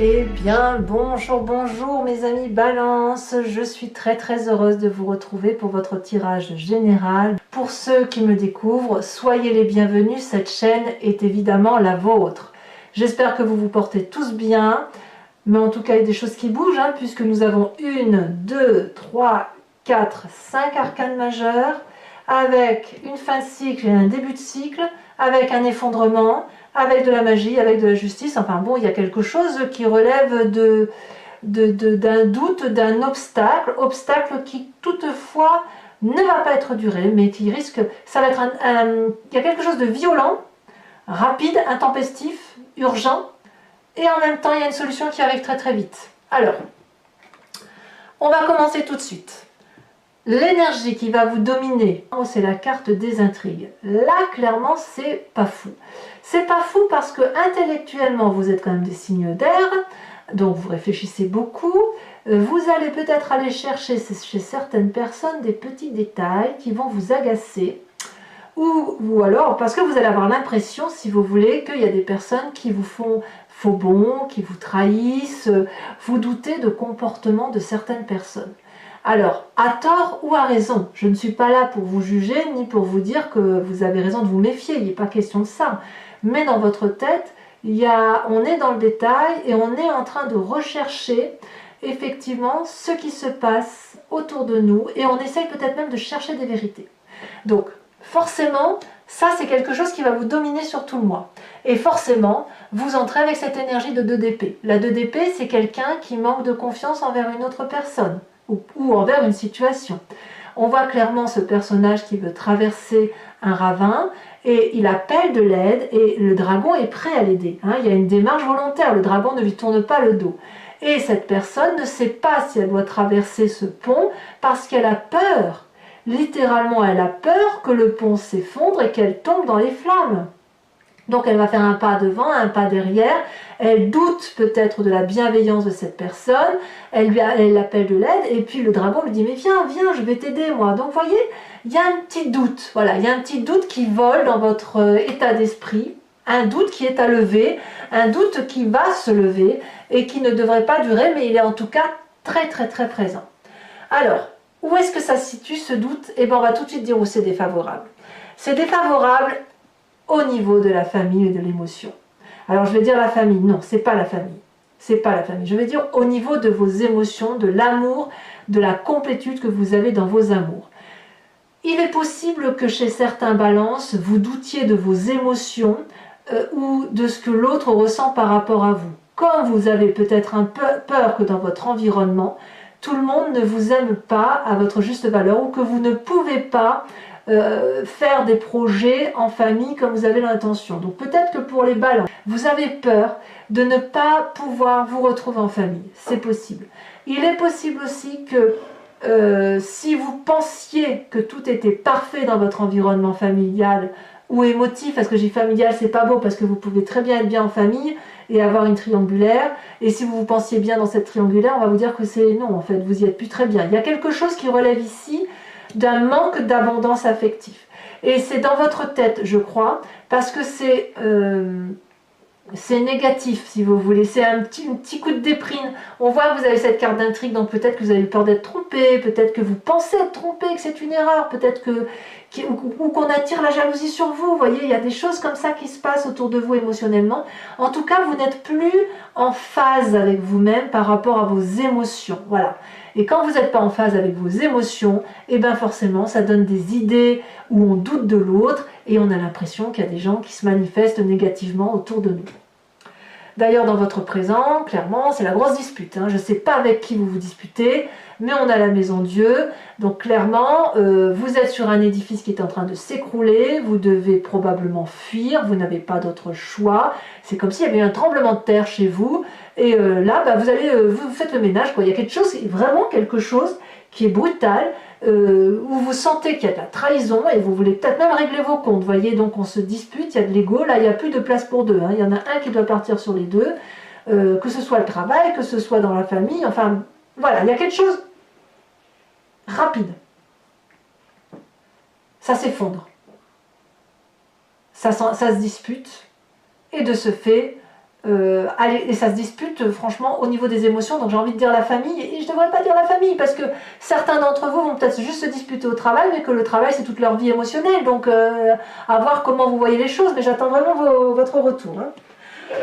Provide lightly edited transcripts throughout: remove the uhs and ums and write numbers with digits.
Eh bien, bonjour mes amis Balance, je suis très heureuse de vous retrouver pour votre tirage général. Pour ceux qui me découvrent, soyez les bienvenus, cette chaîne est évidemment la vôtre. J'espère que vous vous portez tous bien, mais en tout cas il y a des choses qui bougent, puisque nous avons 1, 2, 3, 4, 5 arcanes majeures, avec une fin de cycle et un début de cycle, avec un effondrement, avec de la magie, avec de la justice. Enfin bon, il y a quelque chose qui relève d'un doute, d'un obstacle qui toutefois ne va pas être duré, mais qui risque, ça va être il y a quelque chose de violent, rapide, intempestif, urgent, et en même temps il y a une solution qui arrive très vite. Alors, on va commencer tout de suite. L'énergie qui va vous dominer, c'est la carte des intrigues. Là, clairement, c'est pas fou. C'est pas fou parce que intellectuellement, vous êtes quand même des signes d'air, donc vous réfléchissez beaucoup. Vous allez peut-être aller chercher chez certaines personnes des petits détails qui vont vous agacer. Ou alors, parce que vous allez avoir l'impression, si vous voulez, qu'il y a des personnes qui vous font faux bond, qui vous trahissent, vous doutez de comportement de certaines personnes. Alors, à tort ou à raison, je ne suis pas là pour vous juger, ni pour vous dire que vous avez raison de vous méfier, il n'est pas question de ça. Mais dans votre tête, on est dans le détail et on est en train de rechercher effectivement ce qui se passe autour de nous et on essaye peut-être même de chercher des vérités. Donc, forcément, ça c'est quelque chose qui va vous dominer sur tout le mois. Et forcément, vous entrez avec cette énergie de 2 d'épée. La 2 d'épée, c'est quelqu'un qui manque de confiance envers une autre personne ou envers une situation. On voit clairement ce personnage qui veut traverser un ravin et il appelle de l'aide et le dragon est prêt à l'aider. Il y a une démarche volontaire, le dragon ne lui tourne pas le dos. Et cette personne ne sait pas si elle doit traverser ce pont parce qu'elle a peur. Littéralement, elle a peur que le pont s'effondre et qu'elle tombe dans les flammes. Donc elle va faire un pas devant, un pas derrière, elle doute peut-être de la bienveillance de cette personne, elle appelle de l'aide, et puis le dragon lui dit « mais viens, je vais t'aider moi ». Donc vous voyez, il y a un petit doute, voilà, il y a un petit doute qui vole dans votre état d'esprit, un doute qui est à lever, un doute qui va se lever, et qui ne devrait pas durer, mais il est en tout cas très présent. Alors, où est-ce que ça se situe ce doute? Eh bien on va tout de suite dire où c'est défavorable. C'est défavorable au niveau de la famille et de l'émotion. Alors je vais dire la famille, non, c'est pas la famille. C'est pas la famille. Je vais dire au niveau de vos émotions, de l'amour, de la complétude que vous avez dans vos amours. Il est possible que chez certains balances, vous doutiez de vos émotions ou de ce que l'autre ressent par rapport à vous. Comme vous avez peut-être un peu peur que dans votre environnement, tout le monde ne vous aime pas à votre juste valeur ou que vous ne pouvez pas faire des projets en famille comme vous avez l'intention. Donc peut-être que pour les balances, vous avez peur de ne pas pouvoir vous retrouver en famille. C'est possible. Il est possible aussi que si vous pensiez que tout était parfait dans votre environnement familial ou émotif, parce que j'ai familial, c'est pas beau, parce que vous pouvez très bien être bien en famille et avoir une triangulaire, et si vous vous pensiez bien dans cette triangulaire, on va vous dire que c'est non, en fait, vous y êtes plus très bien. Il y a quelque chose qui relève ici d'un manque d'abondance affective. Et c'est dans votre tête, je crois, parce que c'est négatif, si vous voulez. C'est un petit coup de déprime. On voit que vous avez cette carte d'intrigue, donc peut-être que vous avez peur d'être trompé, peut-être que vous pensez être trompé, que c'est une erreur, peut-être ou qu'on attire la jalousie sur vous. Vous voyez, il y a des choses comme ça qui se passent autour de vous émotionnellement. En tout cas, vous n'êtes plus en phase avec vous-même par rapport à vos émotions. Voilà. Et quand vous n'êtes pas en phase avec vos émotions, et bien forcément, ça donne des idées où on doute de l'autre et on a l'impression qu'il y a des gens qui se manifestent négativement autour de nous. D'ailleurs, dans votre présent, clairement, c'est la grosse dispute. Je ne sais pas avec qui vous vous disputez, mais on a la maison Dieu. Donc clairement, vous êtes sur un édifice qui est en train de s'écrouler, vous devez probablement fuir, vous n'avez pas d'autre choix. C'est comme s'il y avait eu un tremblement de terre chez vous. Et là, vous faites le ménage, quoi. Il y a vraiment quelque chose qui est brutal, où vous sentez qu'il y a de la trahison et vous voulez peut-être même régler vos comptes. Vous voyez, donc on se dispute, il y a de l'ego. Là, il n'y a plus de place pour deux. Il y en a un qui doit partir sur les deux, que ce soit le travail, que ce soit dans la famille. Enfin, voilà, il y a quelque chose rapide. Ça s'effondre. Ça se dispute. Et de ce fait, et ça se dispute franchement au niveau des émotions, donc j'ai envie de dire la famille, et je ne devrais pas dire la famille, parce que certains d'entre vous vont peut-être juste se disputer au travail, mais que le travail c'est toute leur vie émotionnelle, donc à voir comment vous voyez les choses, mais j'attends vraiment votre retour. Hein.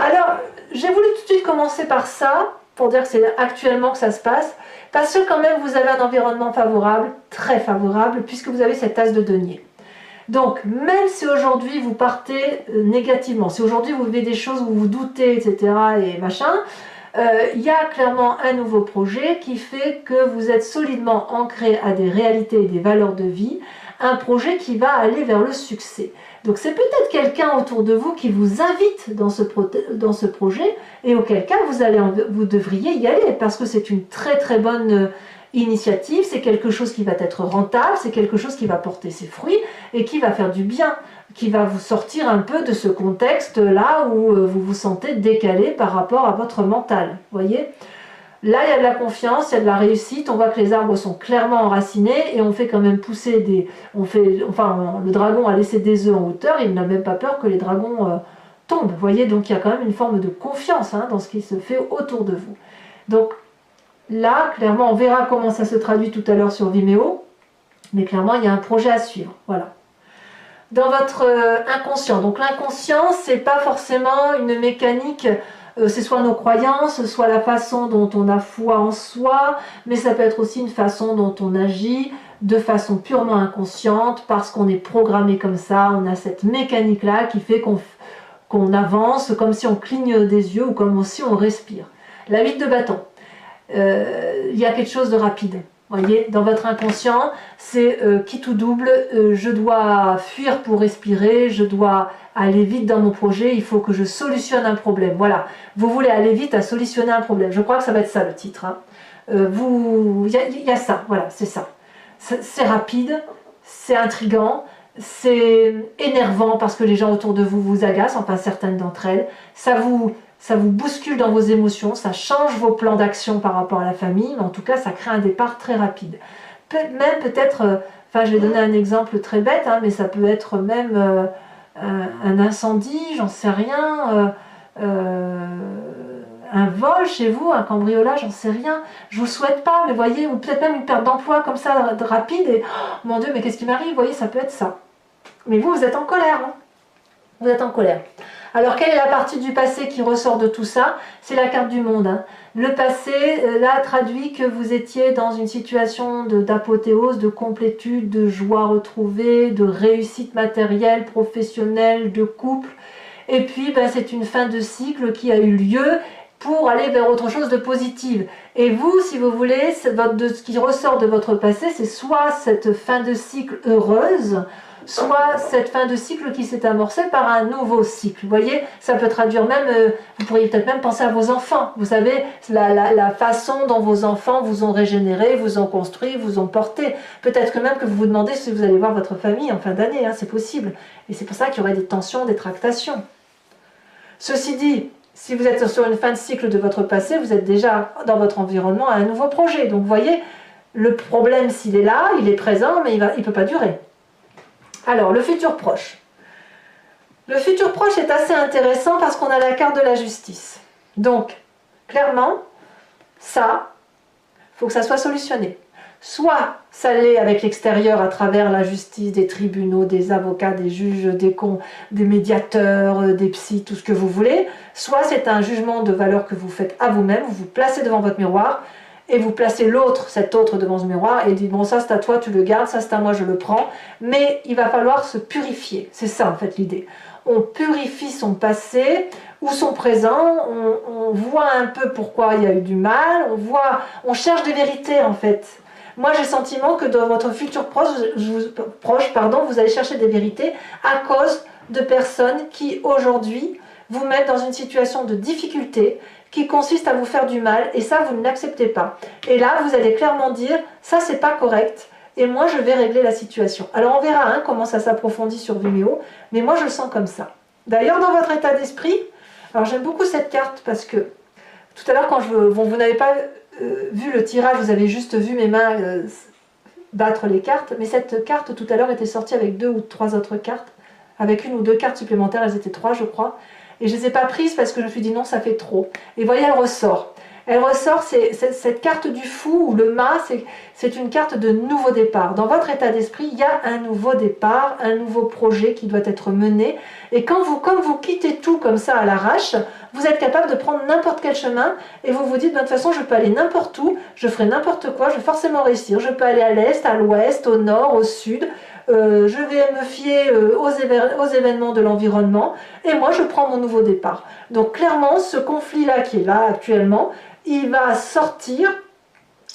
Alors, j'ai voulu tout de suite commencer par ça, pour dire que c'est actuellement que ça se passe, parce que quand même vous avez un environnement favorable, très favorable, puisque vous avez cette as de denier. Donc, même si aujourd'hui vous partez négativement, si aujourd'hui vous vivez des choses où vous doutez, etc., et machin, il y a clairement un nouveau projet qui fait que vous êtes solidement ancré à des réalités et des valeurs de vie, un projet qui va aller vers le succès. Donc c'est peut-être quelqu'un autour de vous qui vous invite dans ce projet, et auquel cas vous devriez y aller, parce que c'est une très très bonne initiative, c'est quelque chose qui va être rentable, c'est quelque chose qui va porter ses fruits, et qui va faire du bien, qui va vous sortir un peu de ce contexte-là où vous vous sentez décalé par rapport à votre mental, voyez. Là, il y a de la confiance, il y a de la réussite, on voit que les arbres sont clairement enracinés et on fait quand même pousser des... le dragon a laissé des œufs en hauteur, il n'a même pas peur que les dragons tombent, vous voyez, donc il y a quand même une forme de confiance hein, dans ce qui se fait autour de vous. Donc là, clairement, on verra comment ça se traduit tout à l'heure sur Vimeo, mais clairement, il y a un projet à suivre, voilà. Dans votre inconscient, donc l'inconscient, c'est pas forcément une mécanique... c'est soit nos croyances, soit la façon dont on a foi en soi, mais ça peut être aussi une façon dont on agit de façon purement inconsciente, parce qu'on est programmé comme ça, on a cette mécanique-là qui fait qu'on avance comme si on cligne des yeux ou comme si on respire. La 8 de bâton, il y a quelque chose de rapide. Voyez, dans votre inconscient, c'est quitte ou double, je dois fuir pour respirer, je dois aller vite dans mon projet, il faut que je solutionne un problème. Voilà, vous voulez aller vite à solutionner un problème. Je crois que ça va être ça le titre. Hein. Il y a ça, voilà, c'est ça. C'est rapide, c'est intriguant, c'est énervant parce que les gens autour de vous vous agacent, enfin certaines d'entre elles. Ça vous bouscule dans vos émotions, ça change vos plans d'action par rapport à la famille, mais en tout cas ça crée un départ très rapide. Même peut-être, je vais donner un exemple très bête, hein, mais ça peut être même un incendie, j'en sais rien, un vol chez vous, un cambriolage, j'en sais rien, je vous le souhaite pas, mais voyez, ou peut-être même une perte d'emploi comme ça, rapide, et oh, mon Dieu, mais qu'est-ce qui m'arrive, vous voyez, ça peut être ça. Mais vous êtes en colère, hein. Vous êtes en colère. Alors, quelle est la partie du passé qui ressort de tout ça? C'est la carte du monde. Hein. Le passé, là, traduit que vous étiez dans une situation d'apothéose, de complétude, de joie retrouvée, de réussite matérielle, professionnelle, de couple. Et puis, c'est une fin de cycle qui a eu lieu pour aller vers autre chose de positif. Et vous, si vous voulez, ce qui ressort de votre passé, c'est soit cette fin de cycle heureuse, soit cette fin de cycle qui s'est amorcée par un nouveau cycle. Vous voyez, ça peut traduire même, vous pourriez peut-être même penser à vos enfants. Vous savez, la façon dont vos enfants vous ont régénéré, vous ont construit, vous ont porté. Peut-être que même que vous vous demandez si vous allez voir votre famille en fin d'année, hein, c'est possible. Et c'est pour ça qu'il y aurait des tensions, des tractations. Ceci dit, si vous êtes sur une fin de cycle de votre passé, vous êtes déjà dans votre environnement à un nouveau projet. Donc vous voyez, le problème s'il est là, il est présent, mais il ne peut pas durer. Alors, le futur proche. Le futur proche est assez intéressant parce qu'on a la carte de la justice. Donc, clairement, ça, il faut que ça soit solutionné. Soit ça l'est avec l'extérieur à travers la justice, des tribunaux, des avocats, des juges, des médiateurs, des psys, tout ce que vous voulez. Soit c'est un jugement de valeur que vous faites à vous-même, vous vous placez devant votre miroir et vous placez l'autre, cet autre devant ce miroir et dites bon ça c'est à toi, tu le gardes, ça c'est à moi, je le prends. Mais il va falloir se purifier, c'est ça en fait l'idée. On purifie son passé ou son présent, on voit un peu pourquoi il y a eu du mal, on cherche des vérités en fait. Moi j'ai le sentiment que dans votre futur proche, vous allez chercher des vérités à cause de personnes qui aujourd'hui vous mettent dans une situation de difficulté qui consiste à vous faire du mal et ça vous ne l'acceptez pas. Et là vous allez clairement dire ça c'est pas correct et moi je vais régler la situation. Alors on verra hein, comment ça s'approfondit sur Vimeo, mais moi je le sens comme ça. D'ailleurs dans votre état d'esprit, alors j'aime beaucoup cette carte parce que tout à l'heure quand vous n'avez pas vu le tirage, vous avez juste vu mes mains battre les cartes, mais cette carte tout à l'heure était sortie avec 2 ou 3 autres cartes, avec 1 ou 2 cartes supplémentaires, elles étaient 3 je crois, Et je ne les ai pas prises parce que je me suis dit non, ça fait trop. Et voyez, elle ressort. Elle ressort, c'est cette carte du fou ou le mât, c'est une carte de nouveau départ. Dans votre état d'esprit, il y a un nouveau départ, un nouveau projet qui doit être mené. Et comme vous quittez tout comme ça à l'arrache, vous êtes capable de prendre n'importe quel chemin et vous vous dites, de toute façon, je peux aller n'importe où, je ferai n'importe quoi, je vais forcément réussir. Je peux aller à l'est, à l'ouest, au nord, au sud. Je vais me fier aux événements de l'environnement et moi, je prends mon nouveau départ. Donc clairement, ce conflit-là qui est là actuellement, il va sortir,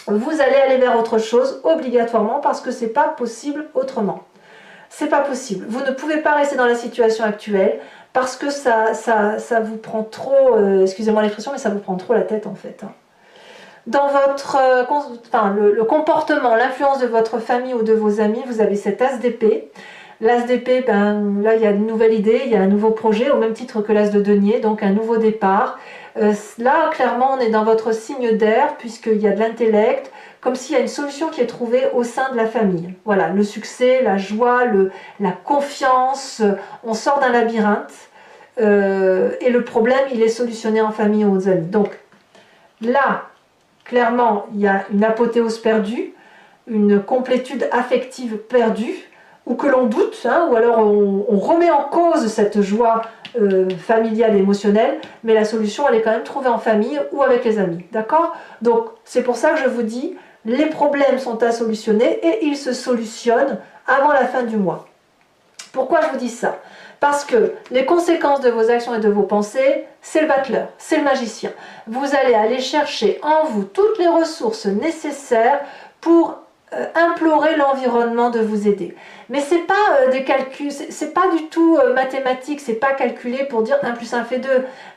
vous allez aller vers autre chose obligatoirement parce que c'est pas possible autrement. C'est pas possible. Vous ne pouvez pas rester dans la situation actuelle parce que ça vous prend trop, excusez-moi l'expression, mais ça vous prend trop la tête en fait. Dans votre, le comportement, l'influence de votre famille ou de vos amis, vous avez cet as d'épée. L'as d'épée, ben, là il y a une nouvelle idée, il y a un nouveau projet, au même titre que l'as de denier, donc un nouveau départ. Là, clairement, on est dans votre signe d'air, puisqu'il y a de l'intellect, comme s'il y a une solution qui est trouvée au sein de la famille. Voilà, le succès, la joie, la confiance, on sort d'un labyrinthe, et le problème, il est solutionné en famille ou aux amis. Donc, là, clairement, il y a une apothéose perdue, une complétude affective perdue, ou que l'on doute, hein, ou alors on remet en cause cette joie familiale et émotionnelle, mais la solution, elle est quand même trouvée en famille ou avec les amis, d'accord? Donc, c'est pour ça que je vous dis, les problèmes sont à solutionner et ils se solutionnent avant la fin du mois. Pourquoi je vous dis ça? Parce que les conséquences de vos actions et de vos pensées, c'est le battleur, c'est le magicien. Vous allez aller chercher en vous toutes les ressources nécessaires pour implorer l'environnement de vous aider. Mais c'est pas des calculs, c'est pas du tout mathématique, c'est pas calculé pour dire 1 plus 1 fait 2.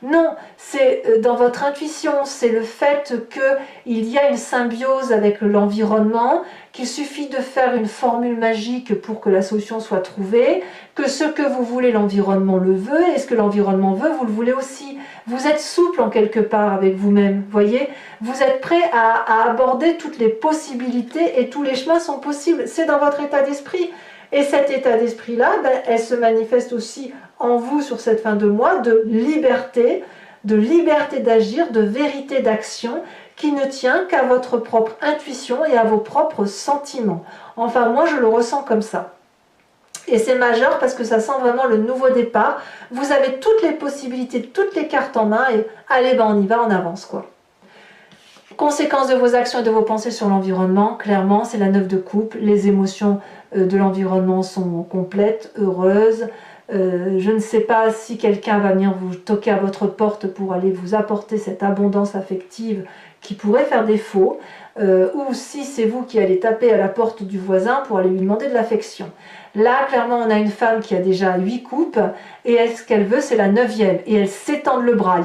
Non, c'est dans votre intuition, c'est le fait qu'il y a une symbiose avec l'environnement, qu'il suffit de faire une formule magique pour que la solution soit trouvée, que ce que vous voulez, l'environnement le veut, et ce que l'environnement veut, vous le voulez aussi. Vous êtes souple en quelque part avec vous-même, voyez? Vous êtes prêt à aborder toutes les possibilités et tous les chemins sont possibles. C'est dans votre état d'esprit. Et cet état d'esprit-là, ben, elle se manifeste aussi en vous sur cette fin de mois de liberté d'agir, de vérité d'action qui ne tient qu'à votre propre intuition et à vos propres sentiments. Enfin, moi, je le ressens comme ça. Et c'est majeur parce que ça sent vraiment le nouveau départ. Vous avez toutes les possibilités, toutes les cartes en main et allez, ben on y va, on avance quoi. Conséquences de vos actions et de vos pensées sur l'environnement, clairement, c'est la 9 de coupe. Les émotions de l'environnement sont complètes, heureuses. Je ne sais pas si quelqu'un va venir vous toquer à votre porte pour aller vous apporter cette abondance affective qui pourrait faire défaut, ou si c'est vous qui allez taper à la porte du voisin pour aller lui demander de l'affection. Là, clairement, on a une femme qui a déjà 8 coupes, et ce qu'elle veut, c'est la 9e, et elle s'étend le bras.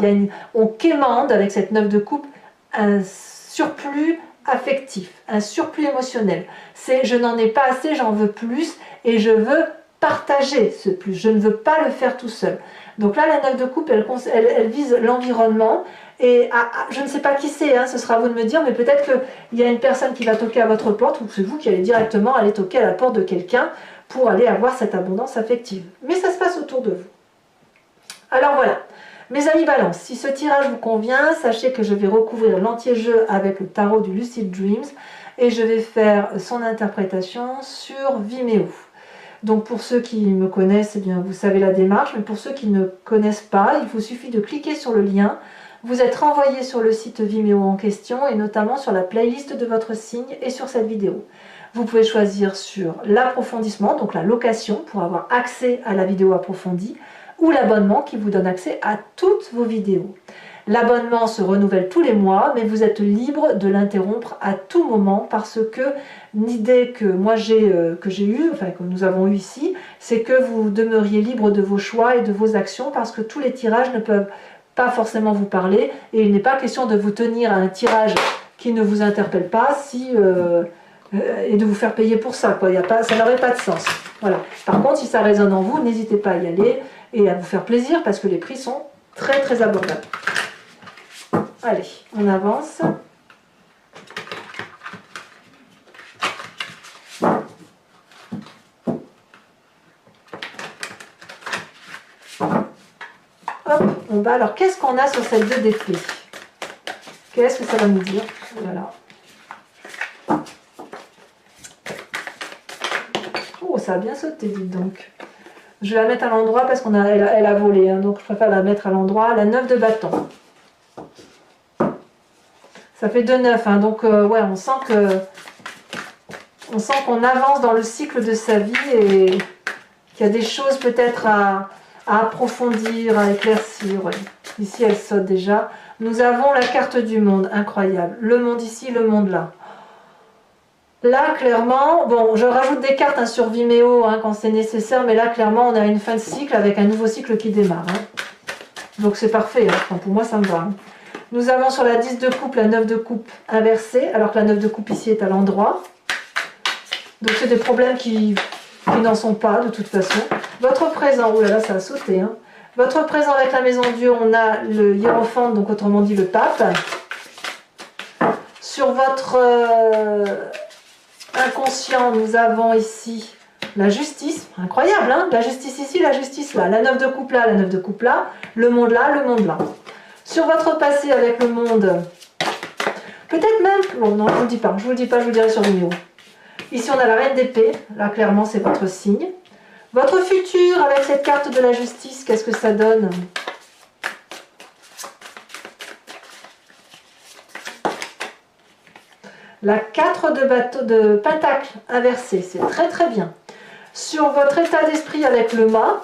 On quémande avec cette 9 de coupe un surplus affectif, un surplus émotionnel. C'est je n'en ai pas assez, j'en veux plus, et je veux partager ce plus. Je ne veux pas le faire tout seul. Donc là, la 9 de coupe, elle vise l'environnement. Et je ne sais pas qui c'est, hein, ce sera à vous de me dire, mais peut-être qu'il y a une personne qui va toquer à votre porte, ou c'est vous qui allez directement aller toquer à la porte de quelqu'un pour aller avoir cette abondance affective. Mais ça se passe autour de vous. Alors voilà, mes amis Balance, si ce tirage vous convient, sachez que je vais recouvrir l'entier-jeu avec le tarot du Lucid Dreams et je vais faire son interprétation sur Vimeo. Donc pour ceux qui me connaissent, eh bien, vous savez la démarche, mais pour ceux qui ne connaissent pas, il vous suffit de cliquer sur le lien. Vous êtes renvoyé sur le site Vimeo en question et notamment sur la playlist de votre signe et sur cette vidéo. Vous pouvez choisir sur l'approfondissement, donc la location pour avoir accès à la vidéo approfondie, ou l'abonnement qui vous donne accès à toutes vos vidéos. L'abonnement se renouvelle tous les mois, mais vous êtes libre de l'interrompre à tout moment parce que l'idée que moi j'ai eue, enfin que nous avons eu ici, c'est que vous demeuriez libre de vos choix et de vos actions parce que tous les tirages ne peuvent pas forcément vous parler et il n'est pas question de vous tenir à un tirage qui ne vous interpelle pas et de vous faire payer pour ça, quoi. Ça n'aurait pas de sens. Voilà. Par contre, si ça résonne en vous, n'hésitez pas à y aller et à vous faire plaisir parce que les prix sont très très abordables. Allez, on avance. Hop. en bas. Alors, qu'est-ce qu'on a sur cette 2 d'épée? Qu'est-ce que ça va nous dire? Voilà. Oh, ça a bien sauté, dites donc. Je vais la mettre à l'endroit parce elle a volé, hein, donc je préfère la mettre à l'endroit. La 9 de bâton. Ça fait 2 9, hein, donc ouais, on sent qu'on avance dans le cycle de sa vie et qu'il y a des choses peut-être à approfondir, à éclaircir. Ouais. Ici, elle saute déjà. Nous avons la carte du monde, incroyable. Le monde ici, le monde là. Là, clairement, bon, je rajoute des cartes hein, sur Vimeo hein, quand c'est nécessaire, mais là, clairement, on a une fin de cycle avec un nouveau cycle qui démarre. Hein. Donc, c'est parfait. Hein. Enfin, pour moi, ça me va. Hein. Nous avons sur la 10 de coupe, la 9 de coupe inversée, alors que la 9 de coupe ici est à l'endroit. Donc, c'est des problèmes qui n'en sont pas, de toute façon. Votre présent, oh là là, ça a sauté. Hein. Votre présent avec la maison Dieu, on a le hiérophante, donc autrement dit le pape. Sur votre inconscient, nous avons ici la justice. Incroyable, hein? La justice ici, la justice là. La 9 de coupe là, la 9 de coupe là. Le monde là, le monde là. Sur votre passé avec le monde, peut-être même... Bon, non, je ne vous le dis pas, je vous le dis pas, je vous le dirai sur vidéo. Ici, on a la reine d'épée. Là, clairement, c'est votre signe. Votre futur avec cette carte de la justice, qu'est-ce que ça donne? La 4 de pentacle inversée, c'est très très bien. Sur votre état d'esprit avec le mât,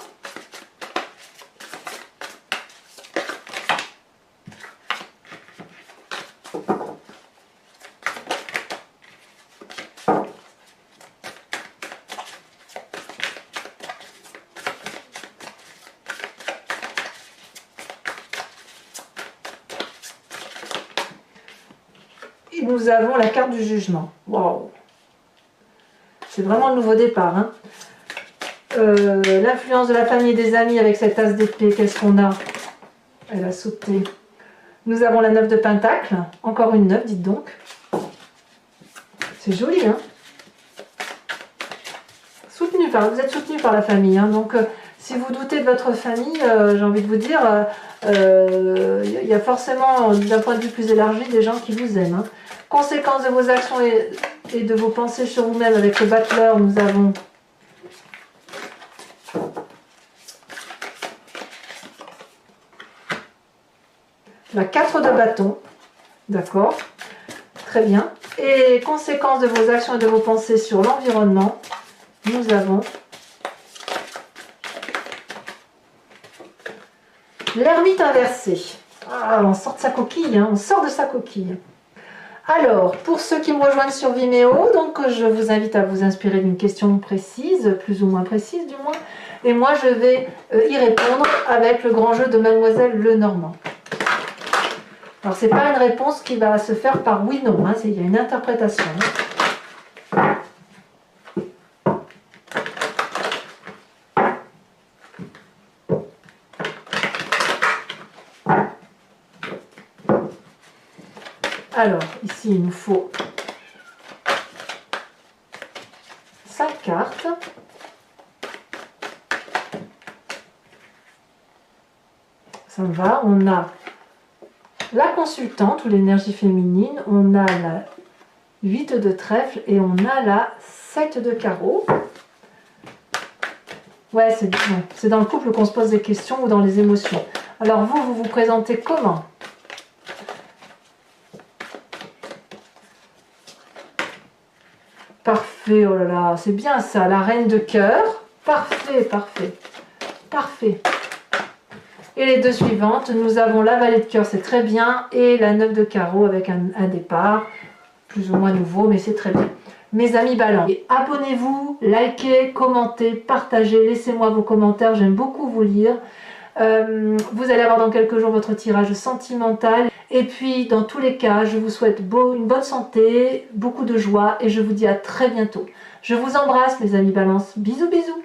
et nous avons la carte du jugement. Waouh! C'est vraiment le nouveau départ. Hein. L'influence de la famille et des amis avec cette as d'épée, qu'est-ce qu'on a? Elle a sauté. Nous avons la 9 de pentacle, encore une 9, dites donc. C'est joli, hein? Vous êtes soutenu par la famille, hein, donc si vous doutez de votre famille, j'ai envie de vous dire, il y a forcément, d'un point de vue plus élargi, des gens qui vous aiment. Hein. Conséquence de vos actions et de vos pensées sur vous-même avec le battleur, nous avons la 4 de bâton, d'accord, très bien. Et conséquence de vos actions et de vos pensées sur l'environnement, nous avons l'ermite inversé. Ah, on sort de sa coquille, hein, on sort de sa coquille. Alors, pour ceux qui me rejoignent sur Vimeo, donc je vous invite à vous inspirer d'une question précise, plus ou moins précise du moins, et moi je vais y répondre avec le grand jeu de Mademoiselle Lenormand. Alors, c'est pas une réponse qui va se faire par oui, non, hein, il y a une interprétation. Alors, ici, il nous faut 5 cartes. Ça me va. On a la consultante ou l'énergie féminine. On a la 8 de trèfle et on a la 7 de carreau. Ouais, c'est dans le couple qu'on se pose des questions ou dans les émotions. Alors vous vous présentez comment ? Parfait, oh là là, c'est bien ça, la reine de cœur. Parfait, parfait, parfait. Et les deux suivantes, nous avons la vallée de cœur, c'est très bien, et la 9 de carreau avec un départ, plus ou moins nouveau, mais c'est très bien. Mes amis Balance, abonnez-vous, likez, commentez, partagez, laissez-moi vos commentaires, j'aime beaucoup vous lire. Vous allez avoir dans quelques jours votre tirage sentimental. Et puis, dans tous les cas, je vous souhaite une bonne santé, beaucoup de joie et je vous dis à très bientôt. Je vous embrasse, mes amis Balance. Bisous, bisous.